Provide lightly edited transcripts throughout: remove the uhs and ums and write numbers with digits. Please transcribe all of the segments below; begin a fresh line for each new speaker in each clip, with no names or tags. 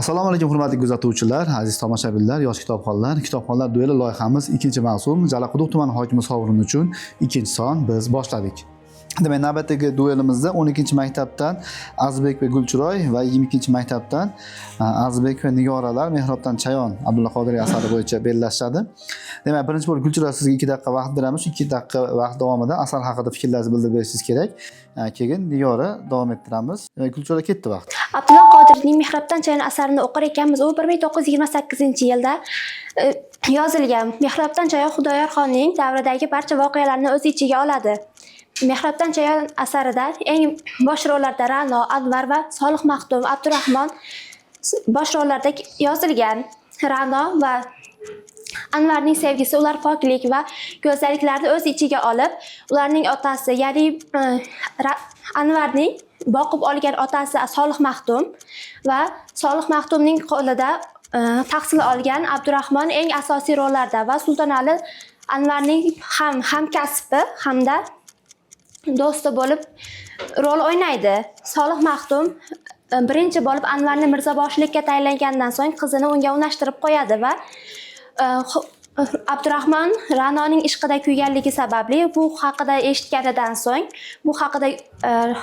Assalomu alaykum hurmatli kuzatuvchilar, aziz tomoshabinlar, yosh kitobxonlar. Kitobxonlar dueli loyihamiz 2-mavsum Jalaquduq tumani hokimi sovrini uchun 2-son biz boshladik. Demak, navbatdagi duelimizda 12-maktabdan Azbek va Gulchiroy va 22-maktabdan Azbek va Nigoralar Mehrobdan Chayon Abdulla Qodiriy asari bo'yicha bellashadi. Demak, birinchi bo'lib Gulchiroy sizga 2 daqiqa vaqt beramiz. 2 daqiqa vaqt davomida asar haqida fikrlaringizni bildirib berishingiz kerak. Keyin Nigora davom ettiramiz. Demak, Gulchiroy ketdi vaqt.
Abdulla Qodiriyning Mehrobdan Chayon asarini o'qir ekanmiz. U 1928-yilda yozilgan. Mehrobdan Chayon Xudoyorxonning davridagi barcha voqealarni o'z ichiga oladi. Mehrobdan Chayon asarida eng bosh rollarda Ra'no, Anvar va Solih Maxdum, Abdurahmon bosh rollarda yozilgan. Ra'no va Anvarning sevgisi, ular poklik va go'zalliklarni o'z ichiga olib, ularning otasi, ya'ni Anvarning boqib olgan otasi Solih Maxdum va Solih Maxdumning qo'lida tahsil olgan Abdurahmon eng asosiy rollarda va Sultonali Anvarning hamkasbi hamda do'sti bo'lib rol o'ynaydi. Solih Maxdum birinchi bo'lib Anvarni mirzoboshilikka tayinlangandan so'ng qizini unga unashtirib qo'yadi va Abdurahmon Ra'noning ishqida kuyganligi sababli bu haqida eshitganidan so'ng bu haqida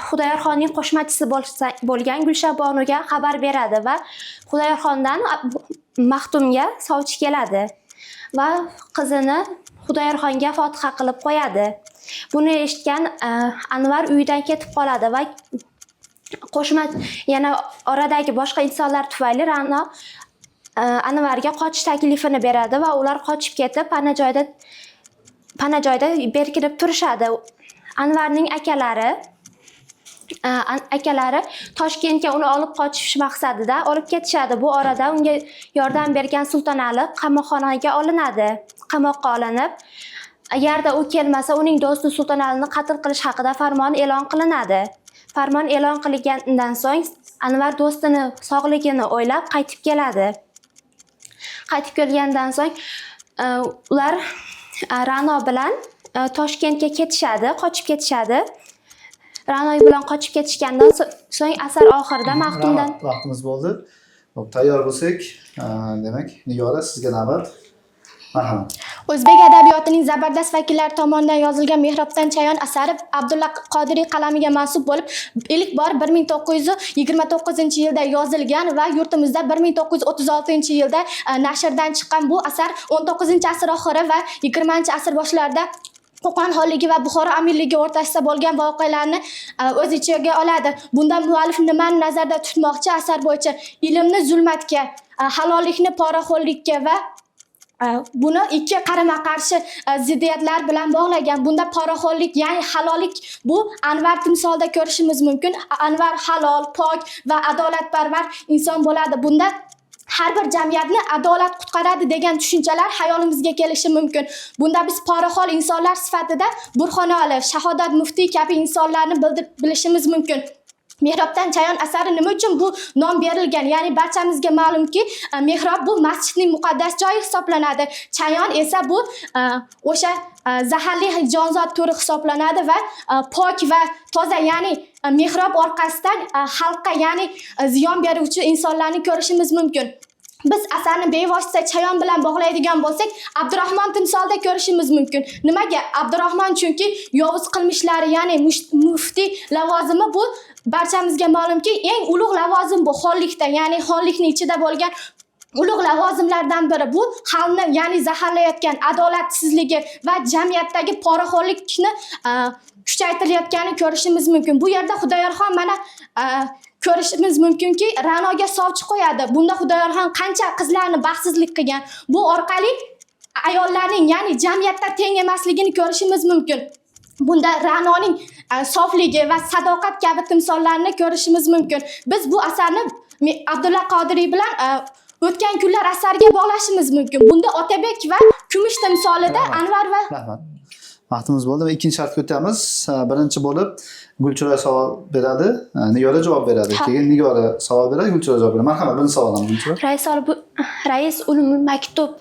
Xudoyorxonning qo'shmachisi bo'lgan Gulshabonuga xabar beradi va Xudoyorxondan Maxdumga sovchi keladi va qizini Xudoyorxonga fotiha qilib qo'yadi. Buni eshitgan Anvar uyidan ketib qoladi va yana oradagi boshqa insonlar tufayli Ra'no Anvarga qochish taklifini beradi va ular qochib ketib pana joyda berkinib turishadi. Anvarning akalari Toshkentga uni olib qochish maqsadida olib ketishadi. Bu orada unga yordam bergan Sultonali qamoqxonaga olinadi. Qamoqqa olinib, agarda u kelmasa, uning do'sti Sultonalini qatl qilish haqida farmon e'lon qilinadi. Farmon e'lon qilingandan so'ng Anvar do'stini sog'ligini o'ylab qaytib keladi. Qaytib kelgandan so'ng ular Ra'no bilan Toshkentga ketishadi, qochib ketishadi. Ra'no bilan qochib ketishgandan so'ng asar oxirida Maxdumdan
vaqtimiz bo'ldi. Tayyor bo'lsak, demak, Nigora sizga navbat. Marhamat.
O'zbek adabiyotining zabardast vakillari tomonidan yozilgan Mehrobdan Chayon asari Abdulla Qodiriy qalamiga mansub bo'lib, ilk bor 1929-yilda yozilgan va yurtimizda 1936-yilda nashrdan chiqqan bu asar 19-asr oxiri va 20-asr boshlarida Qo'qon xonligi va Buxoro amirligi o'rtasida bo'lgan voqealarni o'z ichiga oladi. Bunda muallif nimani nazarda tutmoqchi? Asar bo'yicha ilmni zulmatga, halollikni poraxo'rlikka va buni ikki qarama-qarshi ziddiyatlar bilan bog'lagan. Bunda poraxo'rlik, ya'ni halollik, bu Anvar timsolida ko'rishimiz mumkin. Anvar halol, pok va adolatparvar inson bo'ladi. Bunda har bir jamiyatni adolat qutqaradi degan tushunchalar hayolimizga kelishi mumkin. Bunda biz poraxo'r insonlar sifatida Burxonoli, Shahodat Muftiy kabi insonlarni bilishimiz mumkin. Mehrobdan Chayon asari nima uchun bu nom berilgan? Ya'ni barchamizga ma'lumki, mehrob bu masjidning muqaddas joyi hisoblanadi. Chayon esa bu o'sha zaharli jonzot turi hisoblanadi va pok va toza, ya'ni mehrob orqasidan xalqqa, ya'ni ziyon beruvchi insonlarni ko'rishimiz mumkin. Biz asarni bevosita Chayon bilan bog'laydigan bo'lsak, Abdurahmon timsolida ko'rishimiz mumkin. Nimaga? Abdurahmon chunki yovuz qilmishlari, ya'ni muftiy lavozimi bu barchamizga ma'lumki, eng ulug' lavozim bu xonlikda, ya'ni xonlikning ichida bo'lgan ulug' lavozimlardan biri. Bu xalqni, ya'ni zaharlayotgan adolatsizligi va jamiyatdagi poraxo'rlikni kuchaytirilayotganini ko'rishimiz mumkin. Bu yerda Xudoyorxon mana ko'rishimiz mumkinki, Ra'noga sovchi qo'yadi. Bunda Xudoyorxon qancha qizlarni baxtsizlik qilgan. Bu orqali ayollarning, ya'ni jamiyatda teng emasligini ko'rishimiz mumkin. Bunda Ra'noning sofligi va sadoqat kabi timsollarni ko'rishimiz mumkin. Biz bu asarni Abdulla Qodiriy bilan o'tgan kunlar asariga bog'lashimiz mumkin. Bunda Otabek va Kumush timsolida Anvar va
Vaqtimiz bo'ldi va ikkinchi shartga o'tamiz. Birinchi bo'lib Gulchiroy savol beradi, Nigora javob beradi. Keyin Nigora savol beradi, Gulchiroy javob beradi. Marhamat, birinchi savoldan Gulchiroy.
Rais ulumul maktub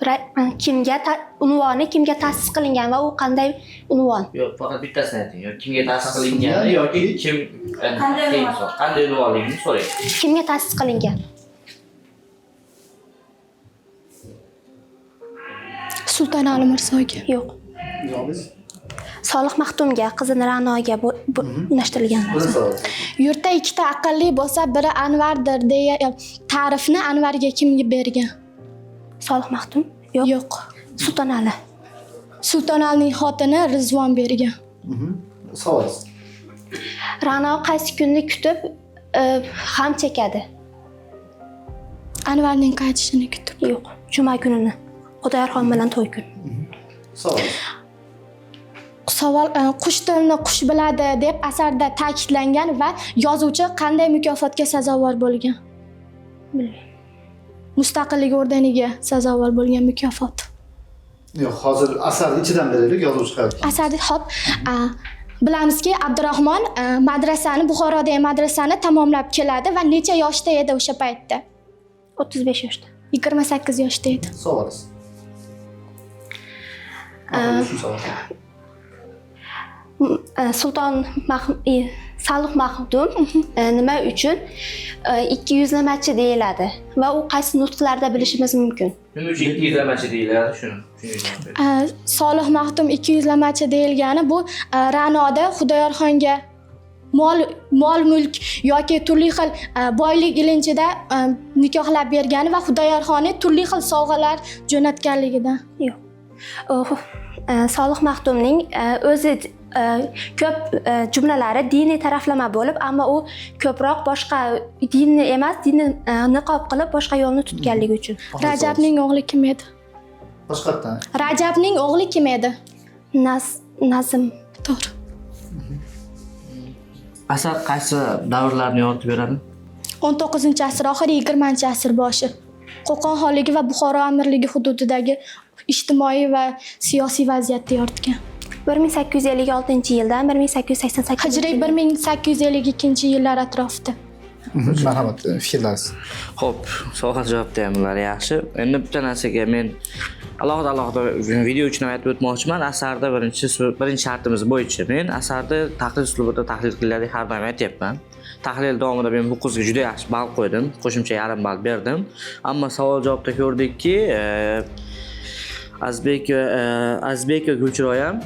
kimga unvoni kimga ta'sis qilingan va u qanday unvon?
Yo'q, faqat bittasini ayting. Kimga ta'sis qilingan yoki kim qanday unvonligini so'rang.
Kimga ta'sis qilingan?
Sultonali Mirzoga.
Yo'q.
Javob
Solih Maxtumga, qizini Ra'noga unashtirilgan.
Birinchi savol.
Yurtda ikkita aqlli bo'lsa, biri Anvardir deya ta'rifni Anvarga kimga bergan?
Solih Maxtum? Yo'q.
Yo'q.
Sultonali.
Sultonalining xotini Rizvon bergan.
Savol.
Ra'no qaysi kunni kutib ham chekadi?
Anvarning qaytishini kutib.
Yo'q. Juma kunini. Xudoyorxon bilan to'y kun.
Savol.
Savol qush tilini qush biladi deb asarda ta'kidlangan va yozuvchi qanday mukofotga sazovor bo'lgan?
Bilmayman.
Mustaqillik ordeniga sazovor bo'lgan mukofot.
Yo'q, hozir asar ichidan beraylik, yozuvchi qayerda?
Asarda hop bilamizki, Abdurahmon Buxorodagi madrasani tamomlab keladi va necha yoshda edi o'sha paytda?
35 yoshda.
28 yoshda edi.
Savol.
Solih Maxtum nima uchun 200lamachi deyiladi va u qaysi nutqlarda bilishimiz mumkin?
Nima uchun 200lamachi deyiladi shuni?
Solih Maxtum 200lamachi deyilgani bu Ra'noda Xudoyorxonga mol mulk yoki turli xil boylik ilinchida nikohlab bergani va Xudoyorxonni turli xil sovg'alar jo'natganligidan.
Yo'q. Solih Maxtumning o'zi ko'p jumlalari diniy taraflama bo'lib, ammo u ko'proq boshqa dinni emas, dinni niqob qilib boshqa yo'lni tutganligi uchun.
Rajabning o'g'li kim edi?
Boshqatdan.
Rajabning o'g'li kim edi?
Nazm.
To'g'ri.
Asar qaysi davrlarni yoritib beradi?
19-asr oxiri 20-asr boshi. Qo'qon xonligi va Buxoro amirligi hududidagi ijtimoiy va siyosiy vaziyatni yoritgan.
1856-yildan 1888
Hijriy 1852-yillar atrofida.
Marhamat, fikrlaringiz.
Xo'p, savol javob deyamlar, yaxshi. Endi bitta narsaga men alohida video uchun aytib o'tmoqchiman. Asarda birinchi shartimiz bo'yicha men asarda tahlil uslubida tahlil qilinadi har doim aytyapman. Tahlil davomida men bu qizga juda yaxshi ball qo'ydim, qo'shimcha yarim ball berdim. Ammo savol javobda ko'rdikki, Azbek va Gulchiroy ham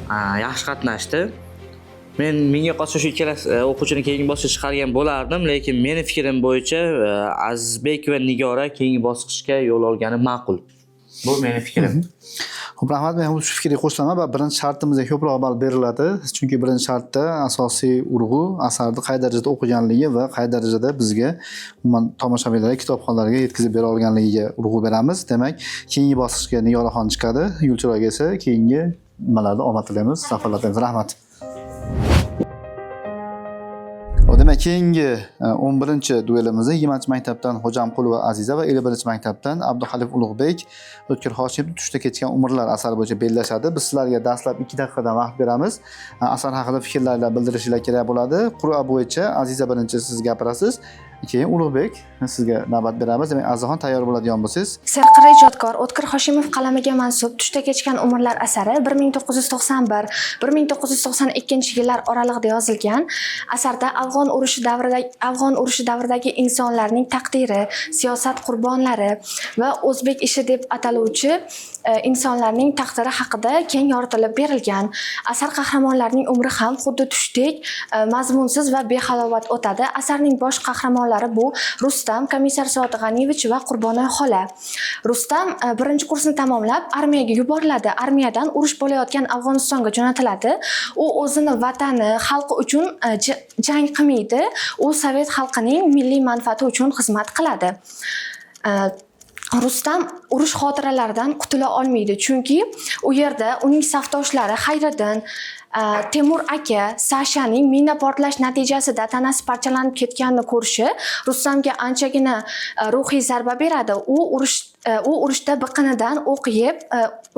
yaxshi qatnashdi. Menga qolsa shu ikkala o'quvchini keyingi bosqichga chiqargan bo'lardim, lekin meni fikrim bo'yicha Azbek va Nigora keyingi bosqichga yo'l olgani ma'qul. Bu meni fikrim.
Xo'p, rahmat. Men shu fikrga qo'shilaman va birinchi shartimizga ko'proq ball beriladi. Chunki birinchi shartda asosiy urg'u asarni qay darajada o'qiganligi va qay darajada bizga umuman tomoshabinlarga, kitobxonlarga yetkazib bera olganligiga urg'u beramiz. Demak, keyingi bosqichga Nigoraxon chiqadi, Gulchiroyga esa keyingi nimalarda omad tilaymiz, zafarlar tilaymiz. Rahmat. Demak, keyingi 11-duelimizni 20-maktabdan Xo'jamqulova Aziza va 51-maktabdan Abduhalif Ulug'bek O'tkir Hoshimov tushda kechgan umrlar asari bo'yicha bellashadi. Biz sizlarga dastlab 2 daqiqadan vaqt beramiz. Asar haqida fikrlarni bildirishinglar kerak bo'ladi. Qur'a bo'yicha Aziza birinchi siz gapirasiz. Keyin Ulug'bek sizga navbat beramiz. Demak, Azizaxon tayyor bo'ladigan bo'lsangiz.
Serqirra ijodkor O'tkir Hoshimov qalamiga mansub Tushda kechgan umrlar asari 1991-1992-yillar oralig'ida yozilgan. Asarda Afg'on urushi davridagi insonlarning taqdiri, siyosat qurbonlari va o'zbek ishi deb ataluvchi insonlarning taqdiri haqida keng yoritilib berilgan. Asar qahramonlarining umri ham xuddi tushdek mazmunsiz va behalovat o'tadi. Asarning bosh qahramonlari bu Rustam, Komissar Sodiq G'aniyevich va Qurbonay xola. Rustam birinchi kursni tamomlab armiyaga yuboriladi. Armiyadan urush bo'layotgan Afg'onistonga jo'natiladi. U o'zini vatani, xalqi uchun jang qilmaydi. U sovet xalqining milliy manfaati uchun xizmat qiladi. Rustam urush xotiralaridan qutula olmaydi, chunki u yerda uning safdoshlari Xayriddin, Temur aka, Sashaning mina portlash natijasida tanasi parchalanib ketganini ko'rishi Rustamga anchagina ruhiy zarba beradi. U urushda biqinidan o'q yeb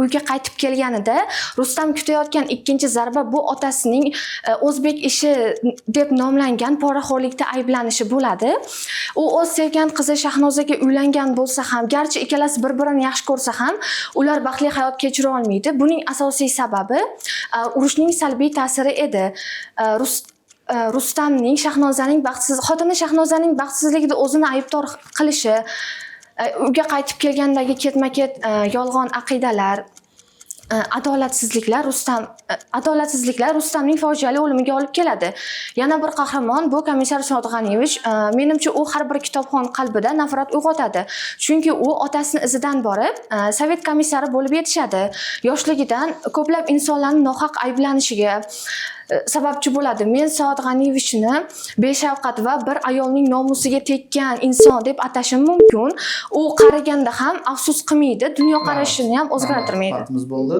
uyga qaytib kelganida Rustam kutayotgan ikkinchi zarba bu otasining o'zbek ishi deb nomlangan poraxo'rlikda ayblanishi bo'ladi. U o'z sevgan qizi Shahnozaga uylangan bo'lsa ham, garchi ikkalasi bir-birini yaxshi ko'rsa ham, ular baxtli hayot kechira olmaydi. Buning asosiy sababi urushning salbiy ta'siri edi. Rustamning xotini Shahnozaning baxtsizligida o'zini aybdor qilishi, uyga qaytib kelgandagi ketma-ket yolg'on aqidalar adolatsizliklar Rustamning fojiali o'limiga olib keladi. Yana bir qahramon bu komissar Ismat G'aniyevich. Menimcha u har bir kitobxon qalbida nafrat uyg'otadi. Chunki u otasining izidan borib, sovet komissari bo'lib yetishadi. Yoshligidan ko'plab insonlarning nohaq ayblanishiga sababchi bo'ladi. Men Soat G'aniyevichni beshafqat va bir ayolning nomusiga tekkan inson deb atashim mumkin. U qaraganda ham afsus qilmaydi, dunyo qarashini ham o'zgartirmaydi.
Vaqtimiz bo'ldi.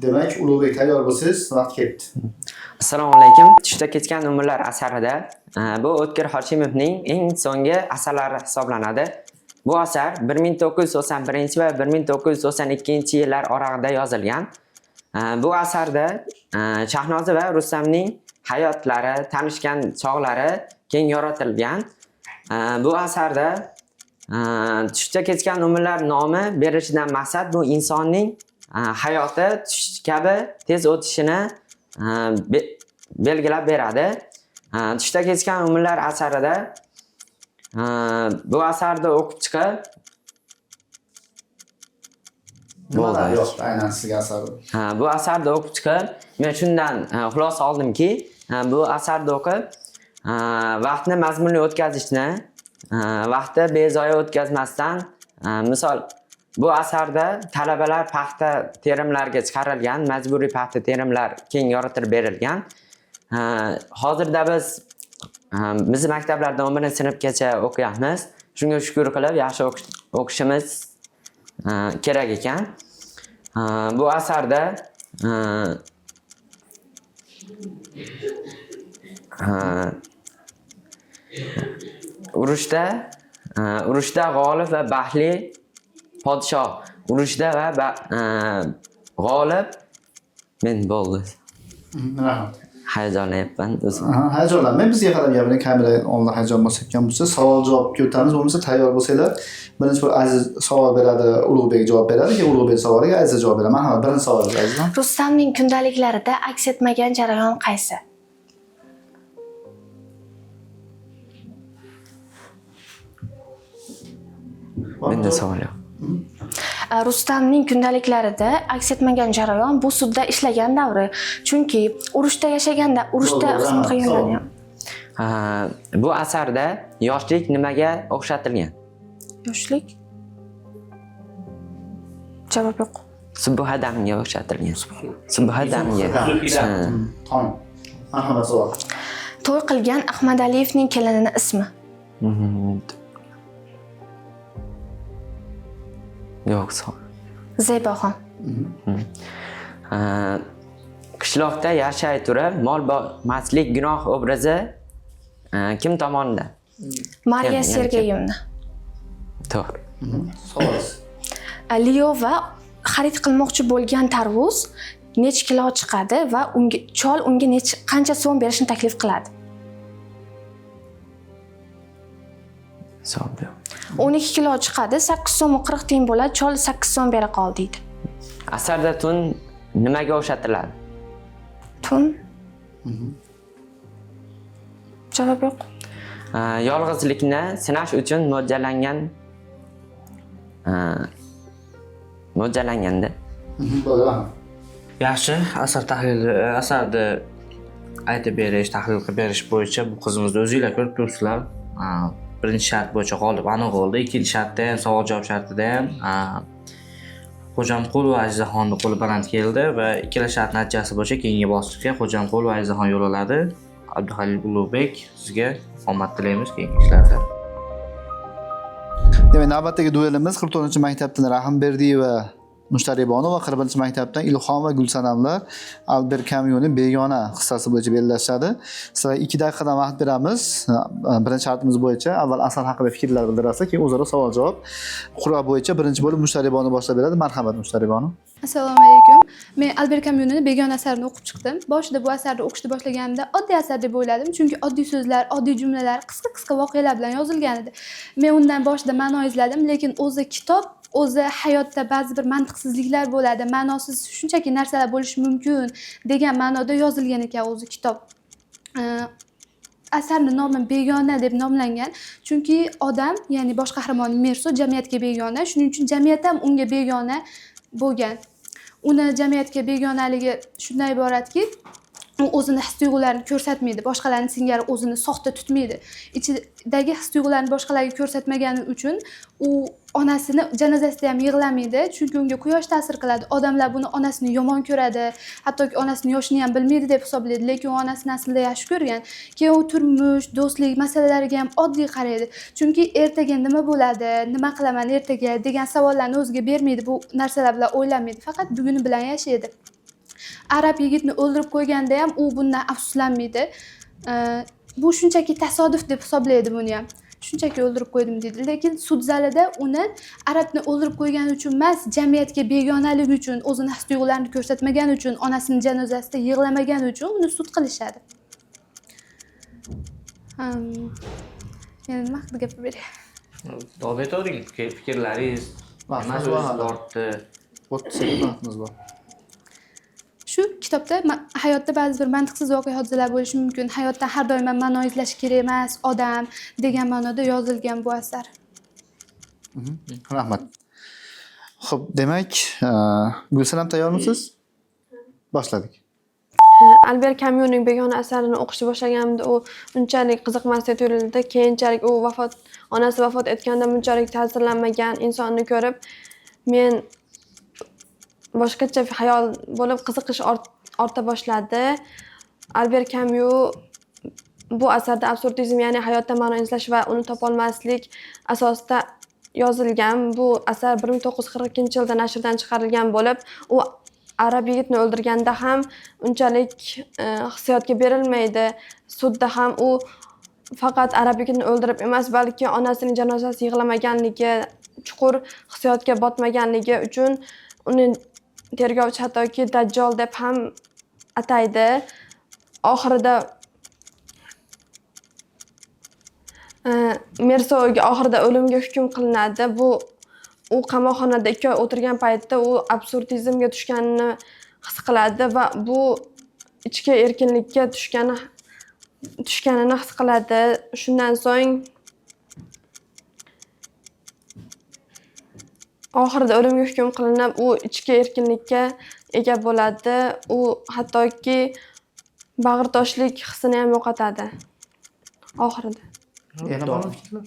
Demak, Ulug'bek tayyor bo'lsangiz, vaqt ketdi.
Assalomu alaykum. Tushda kechgan umrlar asarida bu O'tkir Hoshimovning eng so'nggi asarlari hisoblanadi. Bu asar 1991 va 1992 yillar oralida yozilgan. Bu asarda Shahnoza va Rustamning hayotlari, tanishgan chog'lari keng yoritilgan. Bu asarda Tushda kechgan umrlar nomi berishidan maqsad bu insonning hayoti tush kabi tez o'tishini belgilab beradi. Tushda kechgan umrlar asarida bu asarda o'qib chiqib
Nima yo'q, aynan sizga asar.
bu asarda o'qib chiqib men shundan xulosa oldimki, bu asarda o'qib vaqtni mazmunli o'tkazishni, vaqtni bezoya o'tkazmasdan, misol bu asarda talabalar paxta terimlariga chiqarilgan, majburiy paxta terimlar keng yoritib berilgan. Hozirda biz maktablarda 11-sinfgacha o'qiyapmiz. Shunga shukr qilib yaxshi o'qishimiz kerak ekan. Bu asarda urushda g'olib va baxtli podshoh, urushda va g'olib men bo'ldi.
Rahmat.
Hayajonlanyapman o'zim.
Hayajonlanmang, bizga qarab gapiring, kamera oldida hayajon bosayotgan bo'lsa, savol-javobga o'tamiz. Bo'lmasa tayyor bo'lsanglar, birinchi bir Aziz savol beradi, Ulug'bek javob beradi, keyin Ulug'bek savoliga Aziz javob beradi. Marhamat, birinchi savol Azizjon.
Rustamning kundaliklarida aks etmagan jarayon qaysi?
Menda savol yo'q.
Rustamning kundaliklarida aks etmagan jarayon bu sudda ishlagan davri. Chunki urushda yashaganda, urushda xizmat qilganlar.
Bu asarda yoshlik nimaga o'xshatilgan?
Yoshlik? Javob yo'q.
Subhadamga o'xshatilgan. Subhadamga.
Tong. Marhamat, savol.
To'y qilgan Ahmadaliyevning kelinining ismi?
Yo'q, savol.
Zeboxon.
Qishloqda yashay turib mol boqmaslik gunoh obrazi kim tomonidan?
Mariya Sergeyevna.
To'g'ri.
Savol.
Liyova xarid qilmoqchi bo'lgan tarvuz necha kilo chiqadi va chol unga qancha so'm berishni taklif qiladi?
Savol yo'q.
12 kilo chiqadi, 8 so'm 40 tiyin bo'ladi, chol 8 so'm bera qol deydi.
Asarda tun nimaga o'xshatiladi?
Tun? Javob yo'q.
Yolg'izlikni sinash uchun mo'ljallanganda.
Bo'ldi.
Yaxshi, asarni aytib berish, tahlil qilib berish bo'yicha bu qizimizni o'zingizlar ko'rib turibsizlar. Birinchi shart bo'yicha g'olib aniq bo'ldi. Ikkinchi shartda ham, savol javob shartida ham Xo'jamqul va Azizaxonning qo'li baland keldi va ikkala shart natijasi bo'yicha keyingi bosqichga Xo'jamqul va Azizaxon yo'l oladi. Abduhalil Ulug'bek, sizga omad tilaymiz keyingi ishlarda.
Demak, navbatdagi duelimiz 44-maktabdan Rahimberdieva Mushtaribonova, 41-maktabdan Ilhom va Gulsanamlar Albert Camus'ning Begona qissasi bo'yicha bellashadi. Sizlarga 2 daqiqadan vaqt beramiz. Birinchi shartimiz bo'yicha avval asar haqida fikrlar bildirasiz, keyin o'zaro savol-javob. Qur'a bo'yicha birinchi bo'lib Mushtaribona boshlab beradi. Marhamat Mushtaribona.
Assalomu alaykum. Men Albert Camus'ning Begona asarini o'qib chiqdim. Boshida bu asarni o'qishni boshlaganimda oddiy asar deb o'yladim, chunki oddiy so'zlar, oddiy jumlalar, qisqa voqealar bilan yozilgan edi. Men undan boshida ma'no izladim, lekin o'zi kitob o'zi hayotda ba'zi bir mantiqsizliklar bo'ladi, ma'nosiz shunchaki narsalar bo'lishi mumkin degan ma'noda yozilgan ekan o'zi kitob. Asarning nomi Begona deb nomlangan, chunki odam, ya'ni bosh qahramon Mirso jamiyatga begona, shuning uchun jamiyat ham unga begona bo'lgan. uni jamiyatga begonaligi shundan iboratki, u o'zini his-tuyg'ularini ko'rsatmaydi, boshqalarning singari o'zini soxta tutmaydi. Ichidagi his-tuyg'ularini boshqalarga ko'rsatmagani uchun u onasini janozasida ham yig'lamaydi, chunki unga quyosh ta'sir qiladi. Odamlar buni onasini yomon ko'radi, hattoki onasini yoshini ham bilmaydi deb hisoblaydi, lekin u onasini aslida yaxshi ko'rgan. Keyin u turmush, do'stlik masalalariga ham oddiy qaraydi. Chunki ertaga nima bo'ladi, nima qilaman ertaga degan savollarni o'ziga bermaydi, bu narsalar bilan o'ylamaydi, faqat buguni bilan yashaydi. Arab yigitni o'ldirib qo'yganda ham u bundan afsuslanmaydi. Bu shunchaki tasodif deb hisoblaydi buni ham. Shunchaki o'ldirib qo'ydim deydi. Lekin sud zalida uni Arabni o'ldirib qo'ygani uchun emas, jamiyatga begonaligi uchun, o'zini his-tuyg'ularini ko'rsatmagani uchun, onasining janozasida yig'lamagani uchun uni sud qilishadi. Yana nima haqida gap beray?
Davom etavering, fikrlaringiz.
Vaqtimiz
Nima
bor hali.
ortdi?
30 sekund vaqtimiz bor.
Shu kitobda hayotda ba'zi bir mantiqsiz voqea hodisalar bo'lishi mumkin. Hayotdan har doim ma'no izlash kerak emas, odam degan ma'noda yozilgan bu asar.
Rahmat. Xo'p, demak, Gulsanam tayyormisiz? Boshladik.
Albert Camus'ning begona asarini o'qishni boshlaganimda u unchalik qiziqmasdek tuyuldi. Keyinchalik u onasi vafot etganda bunchalik ta'sirlanmagan insonni ko'rib, men boshqacha xayol bo'lib qiziqish orta boshladi. Albert Camus bu asarda absurdizm, ya'ni hayotda ma'no izlash va uni topolmaslik asosida yozilgan. Bu asar 1942-yilda nashrdan chiqarilgan bo'lib, u arab yigitni o'ldirganda ham unchalik hissiyotga berilmaydi. Sudda ham u faqat arab yigitni o'ldirib emas, balki onasining janozasi yig'lamaganligi, chuqur hissiyotga botmaganligi uchun uni tergovchi hattoki Dajjal deb ham ataydi. Oxirida Mersoga oxirida o'limga hukm qilinadi. Bu u qamoqxonada 2 oy o'tirgan paytda u absurdizmga tushganini his qiladi va bu ichki erkinlikka tushganini his qiladi. Shundan so'ng oxirida o'limga hukm qilinib, u ichki erkinlikka ega bo'ladi. U hattoki bag'ritoshlik hissini ham yo'qotadi oxirida.
Yana bormi fikrlar?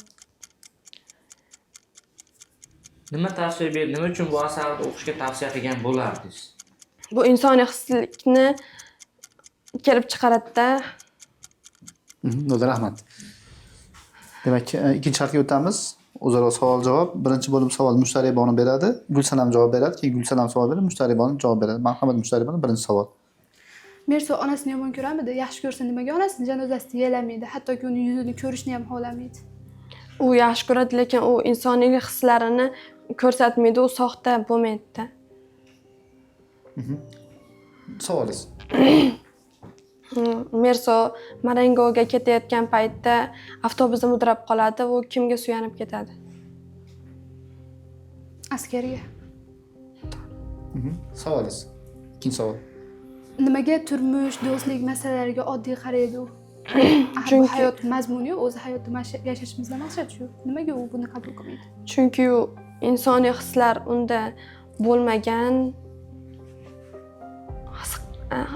Nima tavsiya ber, nima uchun bu asarni o'qishga tavsiya qilgan bo'lardingiz?
Bu insoniy hislikni kelib chiqaradi-da.
Rahmat. Demak, ikkinchi shartga o'tamiz. O'zaro savol-javob. Birinchi bo'lim savol Mushtariy Bonu beradi, Gulsanam javob beradi, keyin Gulsanam savol beradi, Mushtariy Bonu javob beradi. Marhamat, Mushtariy Bonu birinchi savol.
Merso onasini yomon ko'ramidi? Yaxshi ko'rsa nimaga onasini janozasida yig'lamaydi? Hattoki uni yuzini ko'rishni ham xohlamaydi.
U yaxshi ko'radi, lekin u insoniylik hislarini ko'rsatmaydi, u soxta bo'lmaydi.
Savolingiz.
Merso Marengoga ketayotgan paytda avtobusda mudrab qoladi, u kimga suyanib ketadi?
Askarga.
Savolingiz. Ikkinchi savol.
Nimaga turmush, do'stlik masalalariga oddiy qaraydi u? Bu hayot mazmuni, o'zi hayotda yashashimizda maqsad shu. Nimaga u buni qabul qilmaydi?
Chunki u insoniy hislar unda bo'lmagan,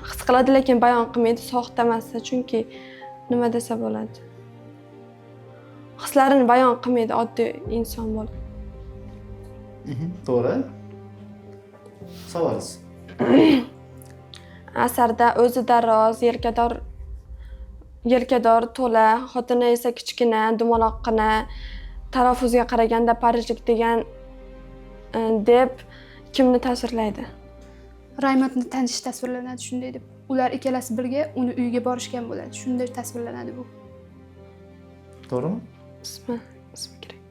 his qiladi lekin bayon qilmaydi, soxta emasda, chunki nima desa bo'ladi. Hislarini bayon qilmaydi, oddiy inson bo'lib.
To'g'ri. Savolingiz.
Asarda o'zi daroz, yelkador to'la, xotini esa kichkina, dumaloqqina, talaffuzga qaraganda parijlik degan deb kimni tasvirlaydi?
Raymondni tanish tasvirlanadi shunday deb. Ular ikkalasi birga uni uyiga borishgan bo'ladi. Shunday tasvirlanadi bu.
To'g'rimi?
Ismi kerak.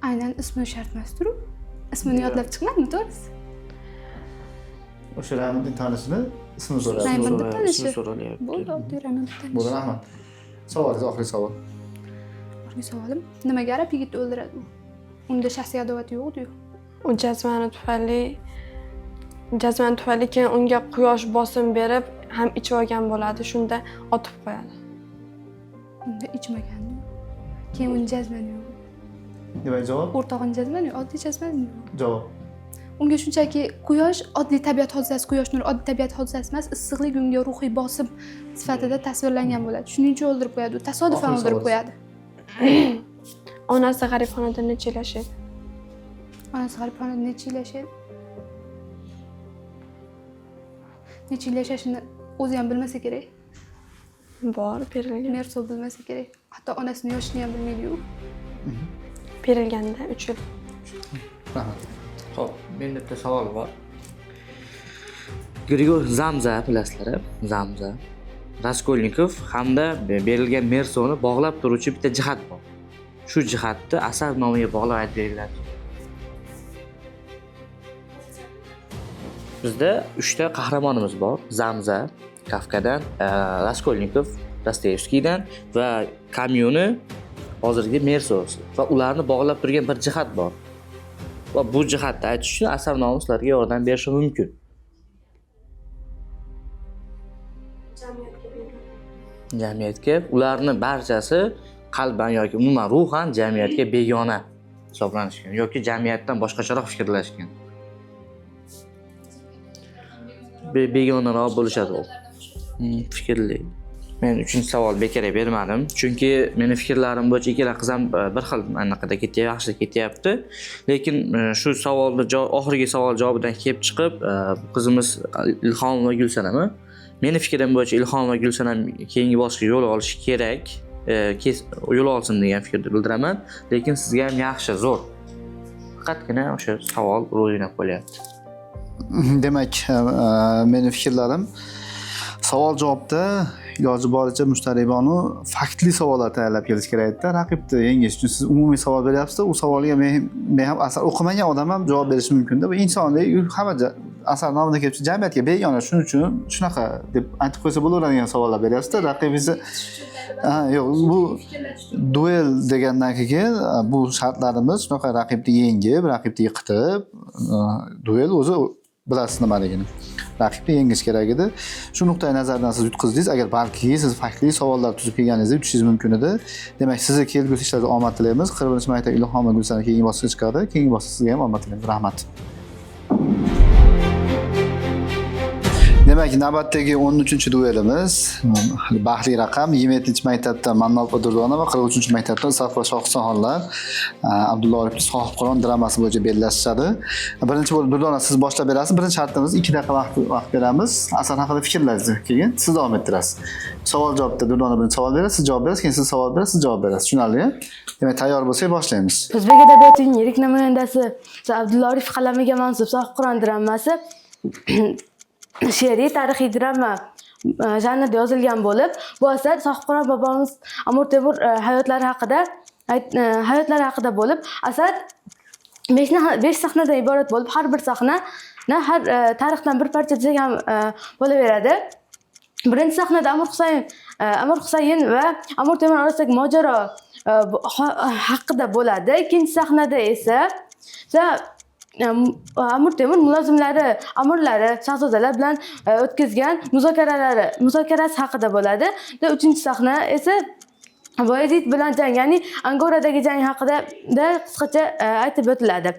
Aynan ismi shart emas-ku. Ismini yodlab chiqmadimi, to'g'risi?
O'sha Raymondning tanishini ismini so'rayapti.
Raymond tanishi.
so'ralyapti.
Bo'ldi, oddiy Raymond tanish.
Bo'ldi, rahmat. Savolingiz, oxirgi savol.
Oxirgi savolim, nimaga arab yigitni o'ldiradi u? Unda shaxsiy adovat yo'q-ku.
U jazmani tufayli keyin unga quyosh bosim berib ham ichib olgan bo'ladi, shunda otib qo'yadi.
Unda ichmagan. Keyin uni jazmani yo'q.
Demak, javob?
O'rtog'ini jazmani yo'q, oddiy jazmani yo'q.
Javob.
unga shunchaki quyosh oddiy tabiat hodisasi, quyosh nuri oddiy tabiat hodisasi emas, issiqlik unga ruhiy bosim sifatida tasvirlangan bo'ladi. Shuning uchun o'ldirib qo'yadi, u tasodifan
Oxirgi
o'ldirib
savol.
qo'yadi.
Onasi g'aribxonada necha yil yashaydi?
Onasi g'aribxonada necha yil yashaydi? Necha yil yashashini o'zi ham bilmasa kerak.
Bor, berilgan.
Merso bilmasa kerak. Hatto onasining yoshini ham bilmaydi-yu.
Berilganda 3 yil.
Rahmat.
Xo'p, menda bitta savol bor. Grigor Zamza bilasizlar, Zamza. Raskolnikov hamda berilgan Mersoni bog'lab turuvchi bitta jihat bor. Shu jihatni asar nomiga bog'lab aytib beringlar. Bizda 3 ta qahramonimiz bor. Zamza, Kafkadan, Raskolnikov, Dostoyevskiydan va Kamyuni hozirgi Mersosi va ularni bog'lab turgan bir jihat bor. Va bu jihatni aytish uchun asar nomi sizlarga yordam berishi mumkin. Jamiyatga ularni barchasi qalban yoki umuman ruhan jamiyatga begona hisoblanishgan yoki jamiyatdan boshqacharoq fikrlashgan. Begonaroq bo'lishadi u. Fikrli. Men 3-savol bekor bermadim, chunki meni fikrlarim bo'yicha ikkala qiz ham bir xil anaqada ketyapti, yaxshi ketyapti. Lekin shu savolni oxirgi savol javobidan kelib chiqib, qizimiz Ilhom va Gulsanami? Meni fikrim bo'yicha Ilhom va Gulsanam keyingi bosqichga yo'l olishi kerak, yo'l olsin degan fikrni bildiraman. Lekin sizga ham yaxshi, zo'r. Faqatgina o'sha savol ro'yinab qo'yapti.
Demak, meni fikrlarim savol javobda iloji boricha mushtaribonu faktli savollar tayyorlab kelish kerakda. Raqibni yengish uchun siz umumiy savol beryapsiz, u savolga men ham asar o'qimagan odam ham javob berishi mumkin-da. Bu insonlik hamma asar nomidan kelib jamiyatga begona, shuning uchun shunaqa deb aytib qo'ysa bo'laveradigan savollar beryapsiz-da. Raqibingizni yo'q, bu duel degandan keyin bu shartlarimiz shunaqa raqibni yengib, raqibni yiqitib, duel o'zi bilasiz nimaligini. Raqibni yengish kerak edi. Shu nuqtai nazardan siz yutqizdingiz. Agar balki siz faktli savollar tuzib kelganingizda yutishingiz mumkin edi. Demak, sizga kelgusi ishlarda omad tilaymiz. 41-maktab Ilhom va Gulsanam keyingi bosqichga chiqadi. Keyingi bosqichga sizga ham omad tilaymiz. Rahmat. Demak, navbatdagi 13-duelimiz baxtli raqam 27-maktabdan Mannop Durdona va 43-maktabdan Safo Shohixonlar Abdulla Oripov Sohibqiron dramasi bo'yicha bellashishadi. Birinchi bo'lib Durdona siz boshlab berasiz. Birinchi shartimiz 2 daqiqa vaqt beramiz. Asar haqida fikrlaysiz, keyin siz davom ettirasiz. Savol-javobda Durdona birinchi savol beradi, siz javob berasiz, keyin siz savol berasiz, siz javob berasiz. Tushunarlimi? Demak, tayyor bo'lsak boshlaymiz.
O'zbek adabiyotining yirik namunasi Abdulla Oripov qalamiga mansub Sohibqiron dramasi she'riy tarixiy drama janrida yozilgan bo'lib, bu asar Sohibqiron bobomiz Amir Temur hayotlari haqida bo'lib, asar 5 sahnadan iborat bo'lib, har bir sahna har tarixdan bir parcha desak ham bo'laveradi. Birinchi sahnada Amir Husayn va Amir Temur orasidagi mojaro haqida bo'ladi. Ikkinchi sahnada esa Amir Temur mulozimlari, amirlari, shahzodalar bilan o'tkazgan muzokarasi haqida bo'ladi. Va uchinchi sahna esa Boyazid bilan jang, ya'ni Angoradagi jang haqida qisqacha aytib o'tiladi.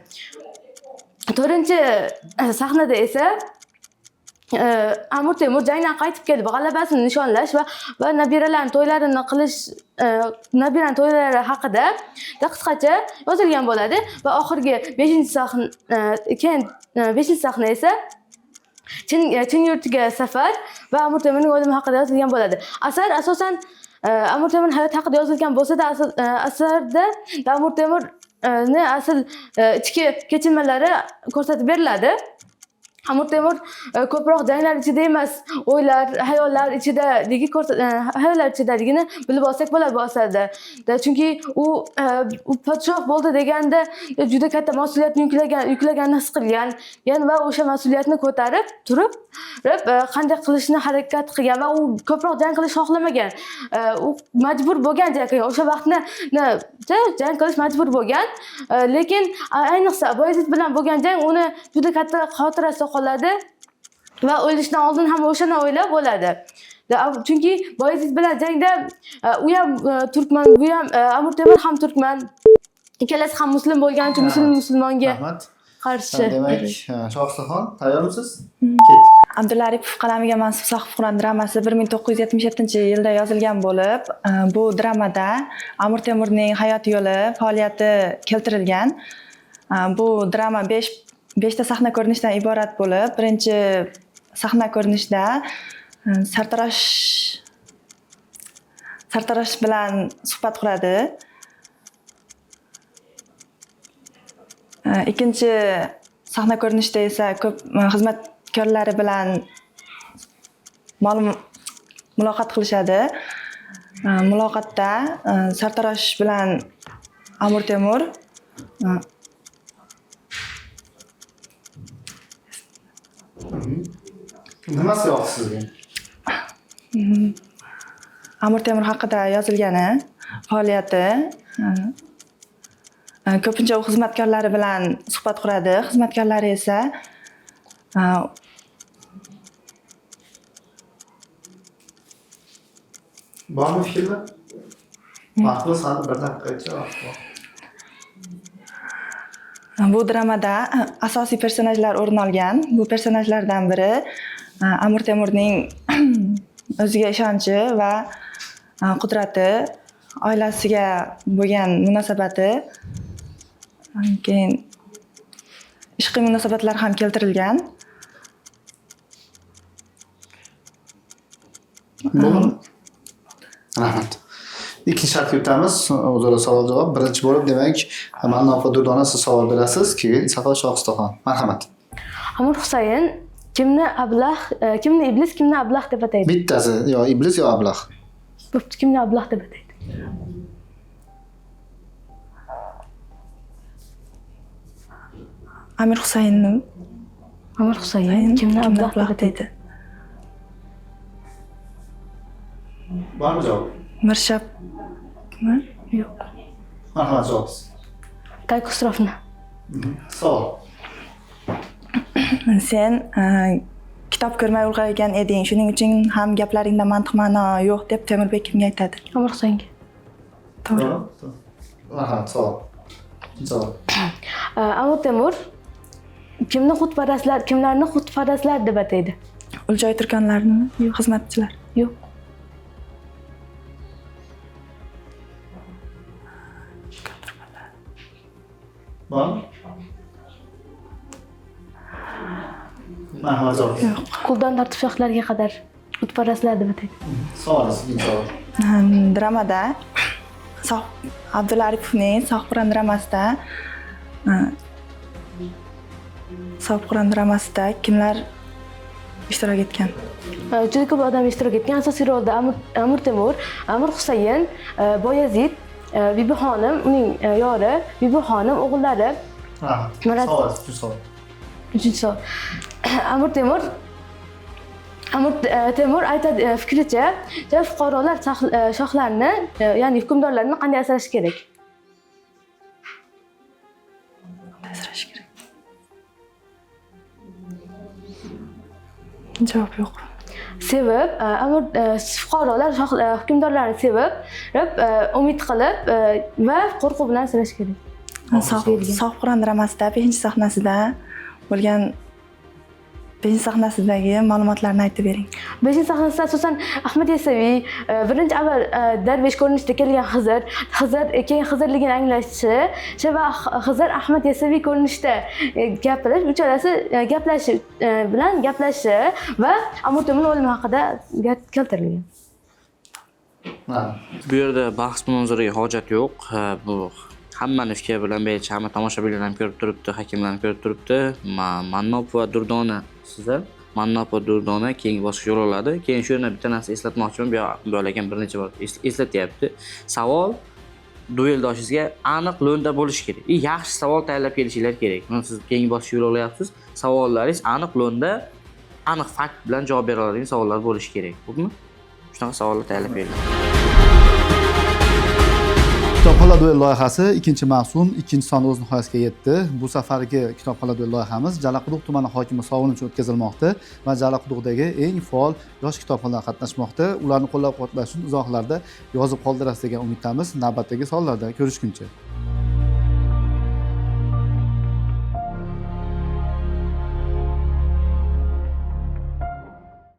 To'rtinchi sahnada esa Amir Temur jangdan qaytib kelib g'alabasini nishonlash va nabiralarning to'ylari haqida qisqacha yozilgan bo'ladi va oxirgi 5-sahna esa Chin yurtiga safar va Amir Temurning o'limi haqida yozilgan bo'ladi. Asar asosan Amir Temur hayoti haqida yozilgan bo'lsa-da, asarda Amir Temurni asl ichki kechinmalari ko'rsatib beriladi. Amir Temur ko'proq janglar ichida emas, o'ylar, hayollar ichidaligini bilib olsak bo'ladi bu asarda. Chunki u podshoh bo'ldi deganda juda katta mas'uliyatni yuklaganini his qilgan va o'sha mas'uliyatni ko'tarib turib, qanday qilishni harakat qilgan va u ko'proq jang qilishni xohlamagan. U majbur bo'lgan jang qilgan. O'sha vaqtni jang qilish majbur bo'lgan. Lekin ayniqsa Boyazid bilan bo'lgan jang uni juda katta xotirasi qoladi va o'lishdan oldin ham o'shani o'ylab bo'ladi. Chunki Boyazid bilan jangda u ham turkman, bu ham Amir Temur ham turkman. Ikkalasi ham muslim bo'lgani uchun musulmonga.
Rahmat.
qarshi.
Demak, Shohistaxon, tayyormisiz? Ketdik.
Abdulla Aripov qalamiga mansub Sohibqiron dramasi 1977-yilda yozilgan bo'lib, bu dramada Amir Temurning hayot yo'li, faoliyati keltirilgan. Bu drama 5 ta sahna ko'rinishdan iborat bo'lib, birinchi sahna ko'rinishda sartarosh bilan suhbat quradi. Ikkinchi sahna ko'rinishda esa ko'p xizmatkorlari bilan muloqot qilishadi. Muloqotda sartarosh bilan Amir Temur
Nimasi yoqdi sizga?
Amir Temur haqida yozilgani, faoliyati. Ko'pincha u xizmatkorlari bilan suhbat quradi. Xizmatkorlari esa
Bormi fikrlar? Vaqtni sal bir daqiqacha.
Bu dramada asosiy personajlar o'rin olgan. Bu personajlardan biri Amir Temurning o'ziga ishonchi va qudrati, oilasiga bo'lgan munosabati, keyin ishqiy munosabatlar ham keltirilgan.
Rahmat. Ikkinchi shartga o'tamiz. O'zaro savol-javob. Birinchi bo'lib, demak, Mannopa Durdona siz savol berasiz, keyin Safar Shohistaxon. Marhamat.
Amir Husayn kimni ablah, kimni iblis, kimni ablah deb ataydi?
Bittasi yo iblis yo ablah.
Bo'pti, kimni ablah deb ataydi?
Amir Husaynni
Amir Husayn kimni ablah deb ataydi?
Bormi javob?
Mirshab
Yo'q.
Marhamat javob.
Kaykusrofni.
Savol.
sen kitob ko'rmay ulg'aygan eding, shuning uchun ham gaplaringda mantiq ma'no yo'q deb Temurbek kimga aytadi?
Amir Husaynga.
To'g'ri. Marhamat, savol. Savol.
Amir Temur kimlarni xudparastlar deb ataydi?
Uljoy turkanlarni, yo'q, xizmatchilar.
Yo'q.
Bormi? Marhamat javob.
Qo'ldan tortib shoxlarga qadar xudparastlar deb ataydi.
Savol, sizning savol.
Dramada Abdulla Aripovning Sohibqiron dramasida kimlar ishtirok etgan?
Juda ko'p odam ishtirok etgan. Asosiy rolda Amir Temur, Amir Husayn, Boyazid, Bibixonim, uning yori, Bibixonim, o'g'illari.
Savol, savol.
Uchinchi savol. Amir Temur aytadi, fikricha, fuqarolar shohlarni, ya'ni hukmdorlarni qanday asrash kerak?
Asrash kerak. Javob yo'q.
Sevib, fuqarolar hukmdorlarni sevib, umid qilib va qo'rquv bilan asrash kerak.
Sohibqiron dramasida 5-sahnasida bo'lgan 5-sahnasidagi ma'lumotlarni aytib bering.
5-sahnasida asosan Ahmad Yasaviy birinchi avval darvesh ko'rinishda kelgan Xizr keyin Xizrligini anglashi va Xizr Ahmad Yasaviy ko'rinishda gapirish, uchalasi gaplashishi va Amir Temur o'limi haqida keltirilgan.
Bu yerda bahs munozaraga hojat yo'q. Bu hammani fikri bilan berchi, hamma tomoshabinlar ham ko'rib turibdi, hakamlar ham ko'rib turibdi. Mannopa Durdona sizlar. Mannopa Durdona keyingi bosqichga yo'l oladi. Keyin shu yerda bitta narsa eslatmoqchiman. Bu yo'lagan bir necha bor eslatyapti. Savol dueldoshingizga aniq lo'nda bo'lishi kerak. Yaxshi savol tayyorlab kelishinglar kerak. Mana siz keyingi bosqichga yo'l olyapsiz. Savollaringiz aniq lo'nda, aniq fakt bilan javob bera oladigan savollar bo'lishi kerak. Xo'pmi? Shunaqa savollar tayyorlab beringlar.
Kitobxonlar duel loyihasi ikkinchi mavsum, ikkinchi son o'z nihoyasiga yetdi. Bu safargi Kitobxonlar duel loyihamiz Jalaquduq tumani hokimi sovg'ini uchun o'tkazilmoqda va Jalaquduqdagi eng faol yosh kitobxonlar qatnashmoqda. Ularni qo'llab-quvvatlash uchun izohlarda yozib qoldirasiz degan umiddamiz. Navbatdagi sonlarda ko'rishguncha.